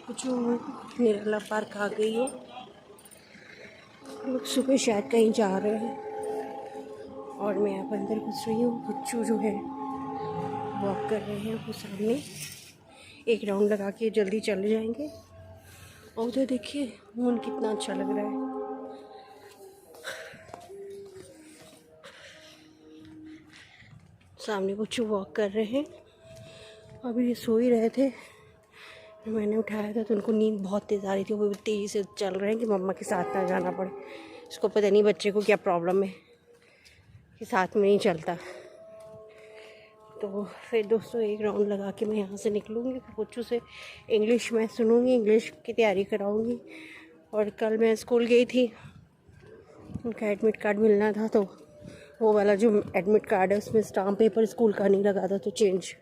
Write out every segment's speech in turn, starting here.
जो निराला पार्क आ गई हो। लोग सुबह शायद कहीं जा रहे हैं और मैं यहाँ पर अंदर घुस रही हूँ। बच्चों जो है वॉक कर रहे हैं, वो सामने एक राउंड लगा के जल्दी चले जाएंगे। और उधर देखिए मून कितना अच्छा लग रहा है। सामने बच्चों वॉक कर रहे हैं। अभी ये सो ही रहे थे, मैंने उठाया था तो उनको नींद बहुत तेज़ आ रही थी। वो तेज़ी से चल रहे हैं कि मम्मा के साथ ना जाना पड़े। इसको पता नहीं बच्चे को क्या प्रॉब्लम है कि साथ में नहीं चलता। तो फिर दोस्तों एक राउंड लगा के मैं यहाँ से निकलूँगी। फिर बच्चों से इंग्लिश मैं सुनूँगी, इंग्लिश की तैयारी कराऊँगी। और कल मैं स्कूल गई थी, उनका एडमिट कार्ड मिलना था, तो वो वाला जो एडमिट कार्ड है उसमें स्टाम्प पेपर स्कूल का नहीं लगा था, तो चेंज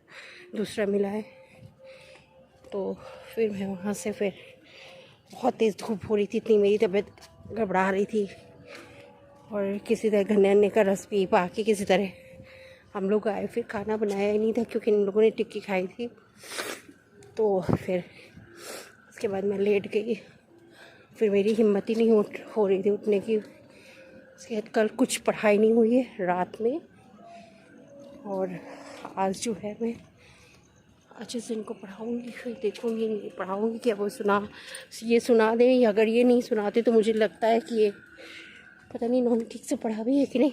दूसरा मिला है। तो फिर मैं वहाँ से फिर बहुत तेज़ धूप हो रही थी, इतनी मेरी तबीयत घबरा रही थी। और किसी तरह गन्ने का रस पी पा के किसी तरह हम लोग आए। फिर खाना बनाया ही नहीं था क्योंकि इन लोगों ने टिक्की खाई थी। तो फिर उसके बाद मैं लेट गई। फिर मेरी हिम्मत ही नहीं हो रही थी उठने की। उसके बाद कल कुछ पढ़ाई नहीं हुई है रात में। और आज जो है मैं अच्छे से इनको पढ़ाऊँगी, फिर देखूँगी पढ़ाऊँगी कि अब वो सुना दें। अगर ये नहीं सुनाते तो मुझे लगता है कि ये पता नहीं इन्होंने ठीक से पढ़ा भी है कि नहीं।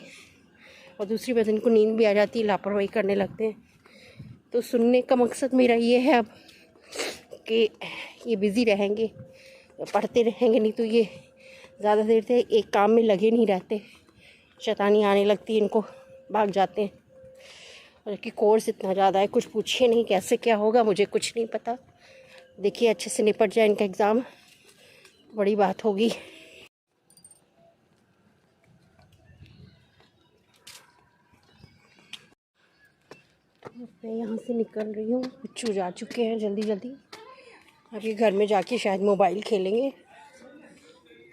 और दूसरी बात, इनको नींद भी आ जाती है, लापरवाही करने लगते हैं। तो सुनने का मकसद मेरा ये है अब कि ये बिज़ी रहेंगे, पढ़ते रहेंगे, नहीं तो ये ज़्यादा देर से एक काम में लगे नहीं रहते। शैतानी आने लगती है, इनको भाग जाते हैं। और कि कोर्स इतना ज़्यादा है, कुछ पूछिए नहीं कैसे क्या होगा, मुझे कुछ नहीं पता। देखिए अच्छे से निपट जाए इनका एग्ज़ाम, बड़ी बात होगी। मैं यहाँ से निकल रही हूँ, बच्चों जा चुके हैं जल्दी जल्दी। अभी घर में जाके शायद मोबाइल खेलेंगे।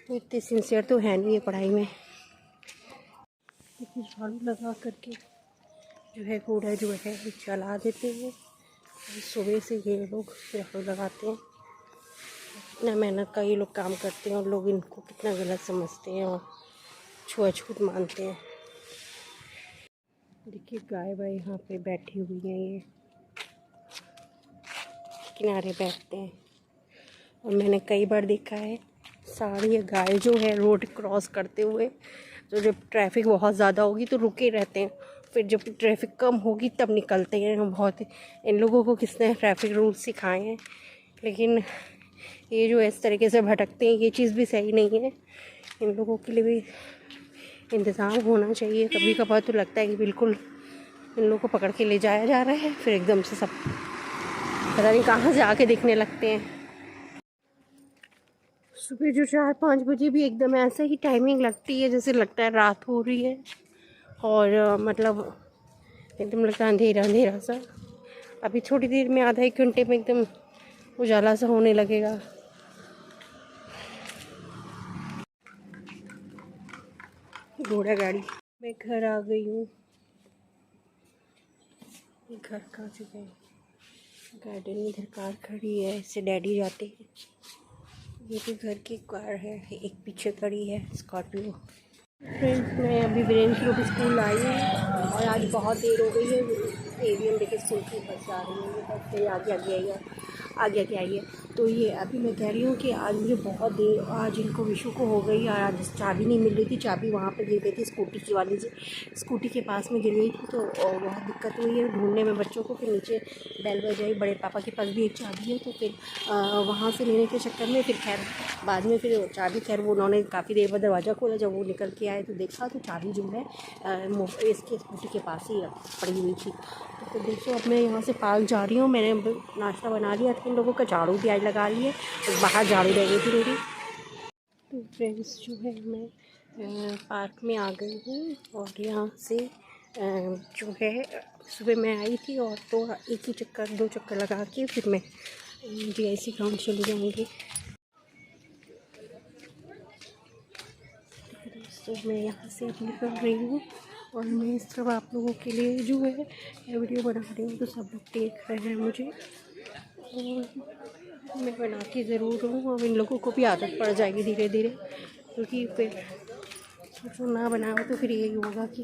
तो इतने सिंसियर तो है नहीं ये पढ़ाई में। इतनी झाड़ू लगा करके जो है कूड़ा जो है जला देते हैं। सुबह से ये लोग झाड़ू लगाते हैं। कितना मेहनत का ये लोग काम करते हैं और लोग इनको कितना गलत समझते हैं और छुआछूत मानते हैं। देखिए गाय वाय यहाँ पे बैठी हुई हैं, ये किनारे बैठते हैं। और मैंने कई बार देखा है सारी ये गाय जो है रोड क्रॉस करते हुए, तो जब ट्रैफिक बहुत ज़्यादा होगी तो रुके रहते हैं, फिर जब ट्रैफिक कम होगी तब निकलते हैं। बहुत इन लोगों को किसने ट्रैफिक रूल्स सिखाए हैं, लेकिन ये जो इस तरीके से भटकते हैं ये चीज़ भी सही नहीं है। इन लोगों के लिए भी इंतज़ाम होना चाहिए। कभी कभार तो लगता है कि बिल्कुल इन लोगों को पकड़ के ले जाया जा रहा है, फिर एकदम से सब पता नहीं कहाँ से आके दिखने लगते हैं। सुबह जो 4-5 बजे भी एकदम ऐसा ही टाइमिंग लगती है जैसे लगता है रात हो रही है। और मतलब एकदम लगता है अंधेरा अंधेरा सा। अभी थोड़ी देर में, आधा 1 घंटे में एकदम उजाला सा होने लगेगा। घोड़ा गाड़ी। मैं घर आ गई हूँ। घर का जो है गार्डन में इधर कार खड़ी है, इससे डैडी जाते हैं। ये भी घर की कार है, एक पीछे खड़ी है स्कॉर्पियो। फ्रेंड्स मैं अभी वीरेंद्र रोड स्कूल आई हूँ और आज बहुत देर हो गई है। एवीएम देखे स्कूल की बस जा रही है, बस से आगे आई है। तो ये अभी मैं कह रही हूँ कि आज मुझे बहुत देर, आज इनको विशु को हो गई और आज चाबी नहीं मिल रही थी। चाबी वहाँ पे गिर गई थी स्कूटी की वाली से, स्कूटी के पास में गिर गई थी। तो बहुत दिक्कत हुई है ढूंढने में बच्चों को। फिर नीचे बेल बजाई, बड़े पापा के पास भी एक चाबी है, तो फिर वहाँ से लेने के चक्कर में फिर खैर बाद में फिर चाबी, खैर वो उन्होंने काफ़ी देर बाद दरवाज़ा खोला। जब वो निकल के आए तो देखा तो चाबी जो है इसके स्कूटी के पास ही पड़ी हुई थी। तो दोस्तों अब मैं यहाँ से पार्क जा रही हूँ। मैंने नाश्ता बना लिया था, इन लोगों का झाड़ू भी आज लगा लिए, तो बाहर झाड़ू रह गई थी मेरी। तो फ्रेंड्स जो है मैं पार्क में आ गई हूँ और यहाँ से जो है सुबह मैं आई थी और तो एक ही चक्कर 2 चक्कर लगा के फिर मैं GIC ग्राउंड चली जाऊँगी। तो मैं यहाँ से अभी निकल रही हूँ और मैं सब आप लोगों के लिए जो है वीडियो बना रही हूँ, तो सब लोग देख रहे हैं मुझे। और मैं बनाती ज़रूर हूँ, अब इन लोगों को भी आदत पड़ जाएगी धीरे धीरे, क्योंकि फिर जो ना बनाओ तो फिर यही होगा कि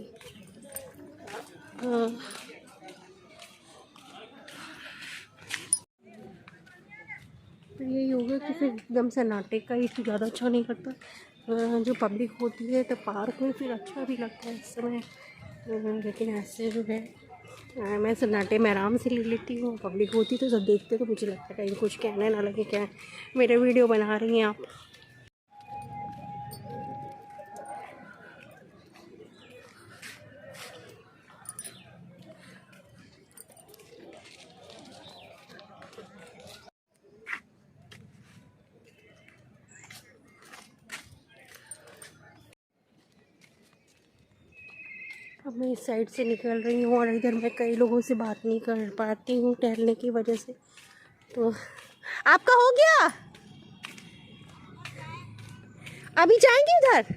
फिर यही होगा कि फिर एकदम सन्नाटे का ही ज़्यादा अच्छा नहीं लगता। जो पब्लिक होती है तो पार्क में फिर अच्छा भी लगता है इस समय, लेकिन ऐसे जो है मैं सन्नाटे में आराम से ले लेती हूँ। पब्लिक होती तो सब देखते तो मुझे लगता है कहीं कुछ कहने ना लगे, क्या मेरे वीडियो बना रही हैं आप। अब मैं इस साइड से निकल रही हूँ और इधर मैं कई लोगों से बात नहीं कर पाती हूँ टहलने की वजह से। तो आपका हो गया, अभी जाएंगे उधर,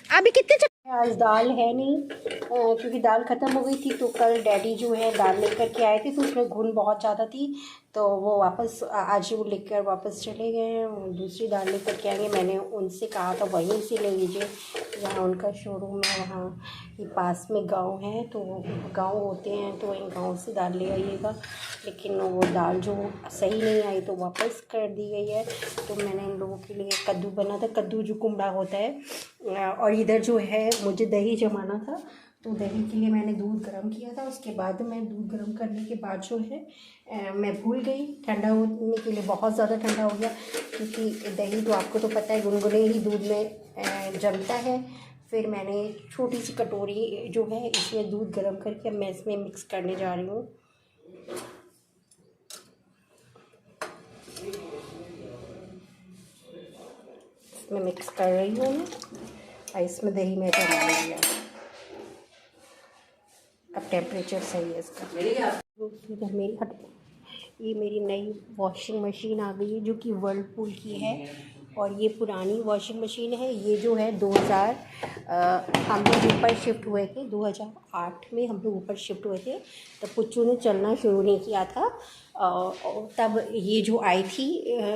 अभी कितने आज दाल है नहीं, क्योंकि दाल ख़त्म हो गई थी। तो कल डैडी जो है दाल लेकर के आए थे, तो उसमें घुन बहुत ज़्यादा थी, तो वो वापस आज वो लेकर वापस चले गए हैं। दूसरी दाल लेकर के आएंगे। मैंने उनसे कहा था वहीं से ले लीजिए, जहाँ उनका शोरूम है वहाँ ये पास में गांव है, तो गांव होते हैं तो इन गांव से दाल ले आइएगा। लेकिन वो दाल जो सही नहीं आई तो वापस कर दी गई है। तो मैंने इन लोगों के लिए कद्दू बना था, कद्दू जो कुमड़ा होता है। और इधर जो है मुझे दही जमाना था, तो दही के लिए मैंने दूध गर्म किया था। उसके बाद मैं दूध गर्म करने के बाद जो है मैं भूल गई, ठंडा होने के लिए बहुत ज़्यादा ठंडा हो गया, क्योंकि दही तो आपको तो पता है गुनगुने ही दूध में जमता है। फिर मैंने छोटी सी कटोरी जो है इसमें दूध गर्म करके मैं इसमें मिक्स करने जा रही हूँ। इसमें मिक्स कर रही हूँ मैं, और इसमें दही में जमा लिया। अब टेम्परेचर सही है इसका। ये मेरी नई वॉशिंग मशीन आ गई है, जो कि वर्लपूल की है, और ये पुरानी वॉशिंग मशीन है। ये जो है 2000 हम लोग ऊपर शिफ्ट हुए थे, 2008 में हम लोग ऊपर शिफ्ट हुए थे। तब पुच्चू ने चलना शुरू नहीं किया था, तब ये जो आई थी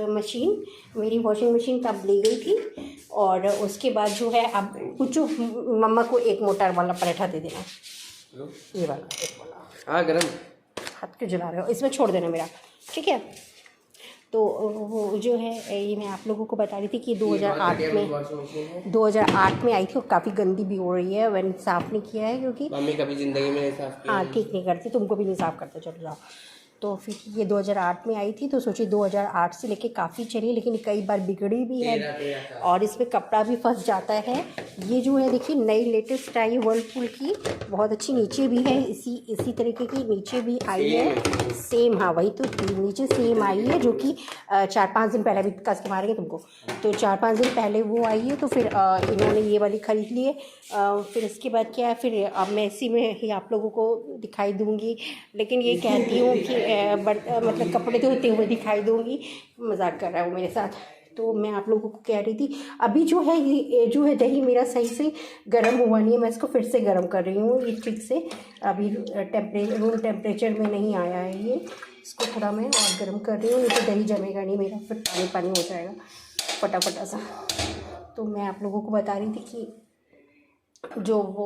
मशीन, मेरी वॉशिंग मशीन तब ले गई थी। और उसके बाद जो है अब पुच्चू मम्मा को एक मोटर वाला पराठा दे देना, ये वाला एक वाला। हाँ गरम, हाथ क्यों जला रहे हो, इसमें छोड़ देना मेरा, ठीक है। तो वो जो है ये मैं आप लोगों को बता रही थी कि 2008 में आई थी, और काफ़ी गंदी भी हो रही है। मैंने साफ़ नहीं किया है क्योंकि मम्मी कभी ज़िंदगी में नहीं साफ़ किया। हाँ ठीक नहीं करती, तुमको भी नहीं साफ़ करते, चलो जाओ। तो फिर ये 2008 में आई थी, तो सोचिए 2008 से लेके काफ़ी चली, लेकिन कई बार बिगड़ी भी है और इसमें कपड़ा भी फंस जाता है। ये जो है देखिए नई लेटेस्ट आई वर्लपूल की, बहुत अच्छी, नीचे भी है इसी तरीके की नीचे भी आई है सेम। हाँ वही तो, नीचे सेम आई है, जो कि 4-5 दिन पहले, अभी कस के मारेंगे तुमको, तो 4-5 दिन पहले वो आई है। तो फिर इन्होंने ये वाली ख़रीद ली है। फिर इसके बाद क्या है, फिर अब मैं इसी में ही आप लोगों को दिखाई दूँगी, लेकिन ये कहती हूँ कि मतलब कपड़े धोते हुए दिखाई दूँगी, मजाक कर रहा हूँ मेरे साथ। तो मैं आप लोगों को कह रही थी, अभी जो है ये जो है दही मेरा सही से गर्म हुआ नहीं है, मैं इसको फिर से गर्म कर रही हूँ ये ठीक से। अभी रूम टेम्परेचर में नहीं आया है ये, इसको थोड़ा मैं और गर्म कर रही हूँ, नहीं तो दही जमेगा नहीं मेरा, फिर पानी पानी हो जाएगा फटाफटा सा। तो मैं आप लोगों को बता रही थी कि जो वो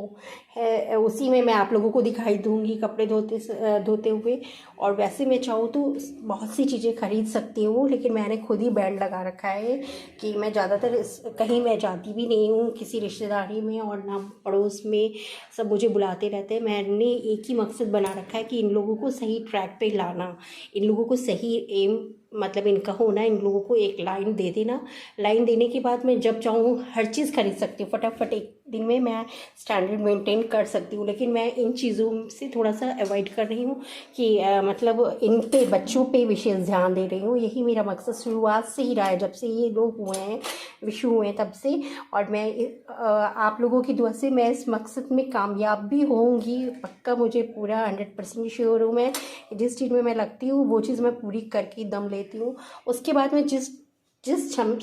है उसी में मैं आप लोगों को दिखाई दूंगी कपड़े धोते हुए। और वैसे मैं चाहूँ तो बहुत सी चीज़ें खरीद सकती हूँ, लेकिन मैंने खुद ही बैंड लगा रखा है कि मैं ज़्यादातर कहीं मैं जाती भी नहीं हूँ किसी रिश्तेदारी में, और ना पड़ोस में, सब मुझे बुलाते रहते हैं। मैंने एक ही मकसद बना रखा है कि इन लोगों को सही ट्रैक पे लाना, इन लोगों को सही एम मतलब इनका होना, इन लोगों को एक लाइन दे देना। लाइन देने के बाद मैं जब चाहूँ हर चीज़ खरीद सकती हूँ, फटाफट एक दिन में मैं स्टैंडर्ड मेंटेन कर सकती हूँ। लेकिन मैं इन चीज़ों से थोड़ा सा अवॉइड कर रही हूँ कि मतलब इन पे बच्चों पे विशेष ध्यान दे रही हूँ। यही मेरा मकसद शुरुआत से ही रहा है, जब से ये लोग हुए हैं, विशु हुए हैं तब से। और मैं आप लोगों की दुआ से मैं इस मकसद में कामयाब भी होंगी, पक्का, मुझे पूरा 100% श्योर हूँ। मैं जिस चीज़ में मैं लगती हूँ वो चीज़ मैं पूरी करके दम लेती हूँ। उसके बाद मैं जिस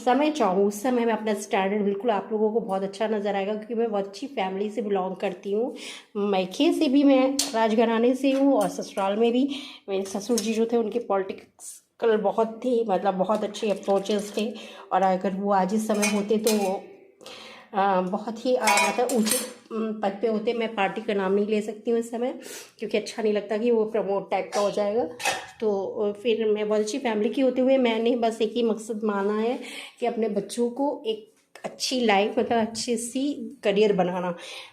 समय चाहूँ उस समय मैं अपना स्टैंडर्ड बिल्कुल आप लोगों को बहुत अच्छा नज़र आएगा, क्योंकि मैं बहुत अच्छी फैमिली से बिलोंग करती हूँ। मैके से भी मैं राजघराने से हूँ, और ससुराल में भी मेरे ससुर जी जो थे उनके पॉलिटिक्स कल बहुत ही मतलब बहुत अच्छे अप्रोचेस थे, और अगर वो आज इस समय होते तो वो बहुत ही मतलब ऊंचे पद पे होते। मैं पार्टी का नाम नहीं ले सकती हूँ इस समय, क्योंकि अच्छा नहीं लगता कि वो प्रमोट टाइप का हो जाएगा। तो फिर मैं बहुत अच्छी फैमिली की होते हुए मैंने बस एक ही मकसद माना है कि अपने बच्चों को एक अच्छी लाइफ मतलब अच्छी सी करियर बनाना।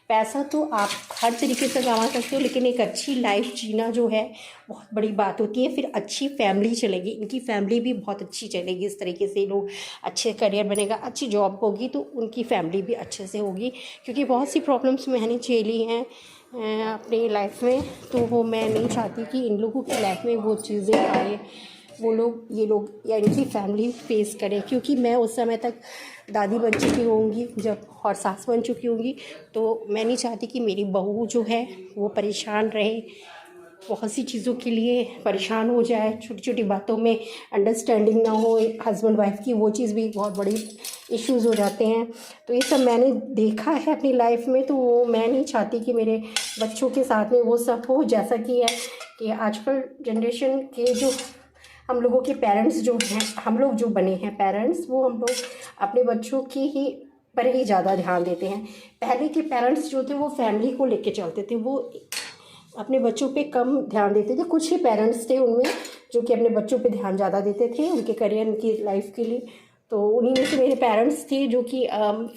पैसा तो आप हर तरीके से कमा सकते हो, लेकिन एक अच्छी लाइफ जीना जो है बहुत बड़ी बात होती है। फिर अच्छी फैमिली चलेगी, इनकी फैमिली भी बहुत अच्छी चलेगी। इस तरीके से लोग अच्छे करियर बनेगा, अच्छी जॉब होगी तो उनकी फैमिली भी अच्छे से होगी। क्योंकि बहुत सी प्रॉब्लम्स मैंने झेली हैं अपनी लाइफ में, तो वो मैं नहीं चाहती कि इन लोगों की लाइफ में वो चीज़ें आए, वो लोग ये लोग या इनकी फैमिली फेस करें। क्योंकि मैं उस समय तक दादी बन चुकी होंगी जब, और सास बन चुकी होंगी, तो मैं नहीं चाहती कि मेरी बहू जो है वो परेशान रहे, बहुत सी चीज़ों के लिए परेशान हो जाए, छोटी छोटी बातों में अंडरस्टैंडिंग ना हो हस्बैंड वाइफ की, वो चीज़ भी बहुत बड़ी इश्यूज़ हो जाते हैं। तो ये सब मैंने देखा है अपनी लाइफ में, तो वो मैं नहीं चाहती कि मेरे बच्चों के साथ में वो सब हो। जैसा कि है कि आजकल जनरेशन के जो हम लोगों के पेरेंट्स जो हैं, हम लोग जो बने हैं पेरेंट्स, वो हम लोग अपने बच्चों की ही पर ही ज़्यादा ध्यान देते हैं। पहले के पेरेंट्स जो थे वो फैमिली को लेके चलते थे, वो अपने बच्चों पे कम ध्यान देते थे। कुछ ही पेरेंट्स थे उनमें जो कि अपने बच्चों पे ध्यान ज़्यादा देते थे, उनके करियर उनकी लाइफ के लिए। तो उन्हीं में से मेरे पेरेंट्स थे जो कि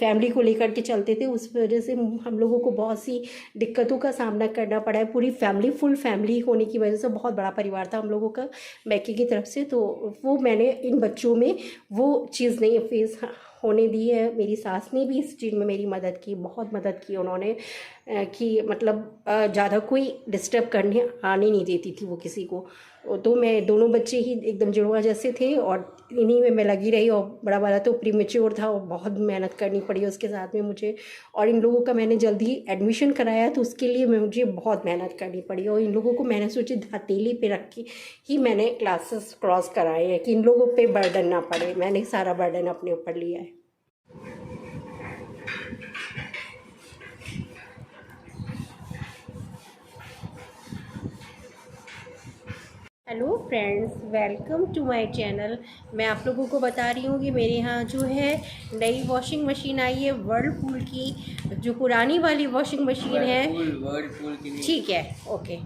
फैमिली को लेकर के चलते थे। उस वजह से हम लोगों को बहुत सी दिक्कतों का सामना करना पड़ा है। पूरी फैमिली फुल फैमिली होने की वजह से बहुत बड़ा परिवार था हम लोगों का मैके की तरफ से। तो वो मैंने इन बच्चों में वो चीज़ नहीं फेस होने दी है। मेरी सास ने भी इस चीज़ में मेरी मदद की, बहुत मदद की उन्होंने, कि मतलब ज़्यादा कोई डिस्टर्ब करने आने नहीं देती थी वो किसी को। तो मैं दोनों बच्चे ही एकदम जुड़वा जैसे थे और इन्हीं में मैं लगी रही। और बड़ा वाला तो प्रीमेच्योर था और बहुत मेहनत करनी पड़ी उसके साथ में मुझे। और इन लोगों का मैंने जल्दी एडमिशन कराया तो उसके लिए मुझे बहुत मेहनत करनी पड़ी। और इन लोगों को मैंने सोची हथेली पे रखी ही मैंने क्लासेस क्रॉस कराए हैं कि इन लोगों पे बर्डन ना पड़े। मैंने सारा बर्डन अपने ऊपर लिया है। Hello friends, welcome to my channel. मैं आप लोगों को बता रही हूँ कि मेरे यहाँ जो है नई वॉशिंग मशीन आई है वर्लपूल की। जो पुरानी वाली वॉशिंग मशीन है, वर्लपूल की, ठीक है, ओके,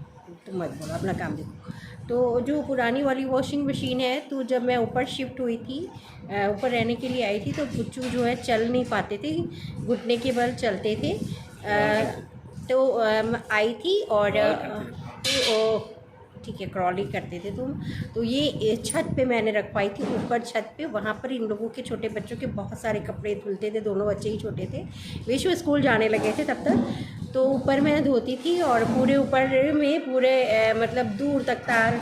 तुम मत बोलो, अपना काम देखो। तो जो पुरानी वाली वॉशिंग मशीन है, तो जब मैं ऊपर शिफ्ट हुई थी, ऊपर रहने के लिए आई थी, तो बुच्चू जो है चल नहीं पाते थे, घुटने के बल चलते थे। तो आई थी और तो ठीक है, क्रॉलिंग करते थे तुम। तो ये छत पे मैंने रखवाई थी, ऊपर छत पे। वहाँ पर इन लोगों के छोटे बच्चों के बहुत सारे कपड़े धुलते थे, दोनों बच्चे ही छोटे थे, विश्व स्कूल जाने लगे थे तब तक। तो ऊपर मैं धोती थी और पूरे ऊपर में पूरे मतलब दूर तक तार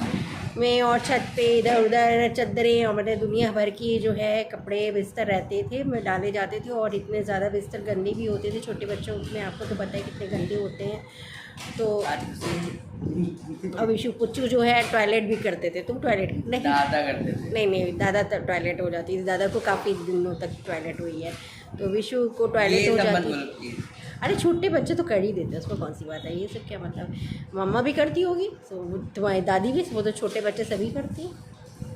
में और छत पे इधर उधर चद्दरें और मतलब दुनिया भर की जो है कपड़े बिस्तर रहते थे, मैं डाले जाते थे। और इतने ज़्यादा बिस्तर गंदे भी होते थे, छोटे बच्चों में आपको तो पता है कितने गंदे होते हैं। तो अब इशू पुच्चू जो है टॉयलेट भी करते थे। तुम टॉयलेट नहीं? दादा करते थे। नहीं, दादा तक टॉयलेट हो जाती थी, दादा को काफ़ी दिनों तक टॉयलेट हुई है। तो विशु को टॉयलेट हो जाती। अरे छोटे बच्चे तो कर ही देते हैं, उसमें कौन सी बात है, ये सब क्या मतलब। मम्मा भी करती होगी, तो तुम्हारी दादी भी, वो तो छोटे बच्चे सभी करती हैं,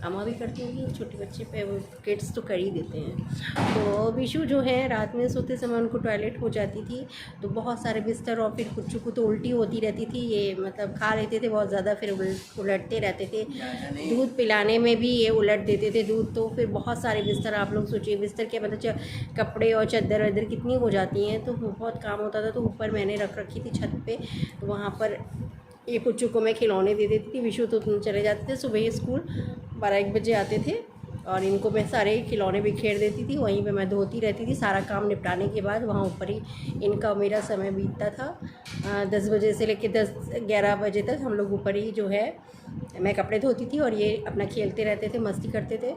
अम्मा भी करती होगी, छोटे बच्चे पे वो किड्स तो कर ही देते हैं। तो विशु जो है रात में सोते समय उनको टॉयलेट हो जाती थी, तो बहुत सारे बिस्तर, और फिर कुछ को तो उल्टी होती रहती थी, ये मतलब खा लेते थे बहुत ज़्यादा, फिर उलटते रहते थे। दूध पिलाने में भी ये उलट देते थे दूध। तो फिर बहुत सारे बिस्तर, आप लोग सोचिए बिस्तर के मतलब कपड़े और चादर वदर कितनी हो जाती हैं, तो बहुत काम होता था। तो ऊपर मैंने रख रखी थी छत पे, तो वहाँ पर ये पुच्चू को मैं खिलौने दे देती थी। विशु तो चले जाते थे सुबह स्कूल, 12-1 बजे आते थे, और इनको मैं सारे खिलौने बिखेर देती थी, वहीं पे मैं धोती रहती थी। सारा काम निपटाने के बाद वहाँ ऊपर ही इनका मेरा समय बीतता था। 10 बजे से लेकर 10-11 बजे तक हम लोग ऊपर ही जो है मैं कपड़े धोती थी और ये अपना खेलते रहते थे, मस्ती करते थे।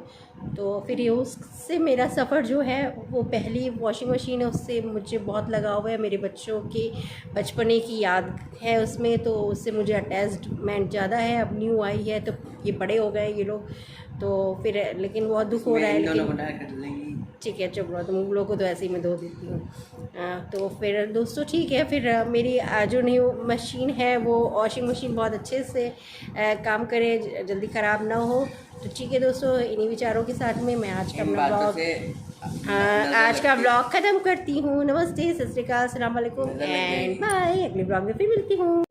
तो फिर ये उससे मेरा सफ़र जो है, वो पहली वॉशिंग मशीन है, उससे मुझे बहुत लगाव है। मेरे बच्चों के बचपने की याद है उसमें, तो उससे मुझे अटैचमेंट ज़्यादा है। अब न्यू आई है तो ये बड़े हो गए ये लोग, तो फिर लेकिन बहुत दुख हो रहा है। लेकिन ठीक है चुप रहो, तुम लोगों को तो ऐसे ही मैं धो देती हूँ। तो फिर दोस्तों ठीक है, फिर मेरी जो न्यू मशीन है वो वॉशिंग मशीन बहुत अच्छे से काम करे, जल्दी ख़राब ना हो। तो ठीक है दोस्तों, इन्हीं विचारों के साथ में मैं आज का ब्लॉग ख़त्म करती हूँ। नमस्ते, सत श्री अकाल, अस्सलाम वालेकुम एंड बाय। अगले ब्लॉग में फिर मिलती हूँ।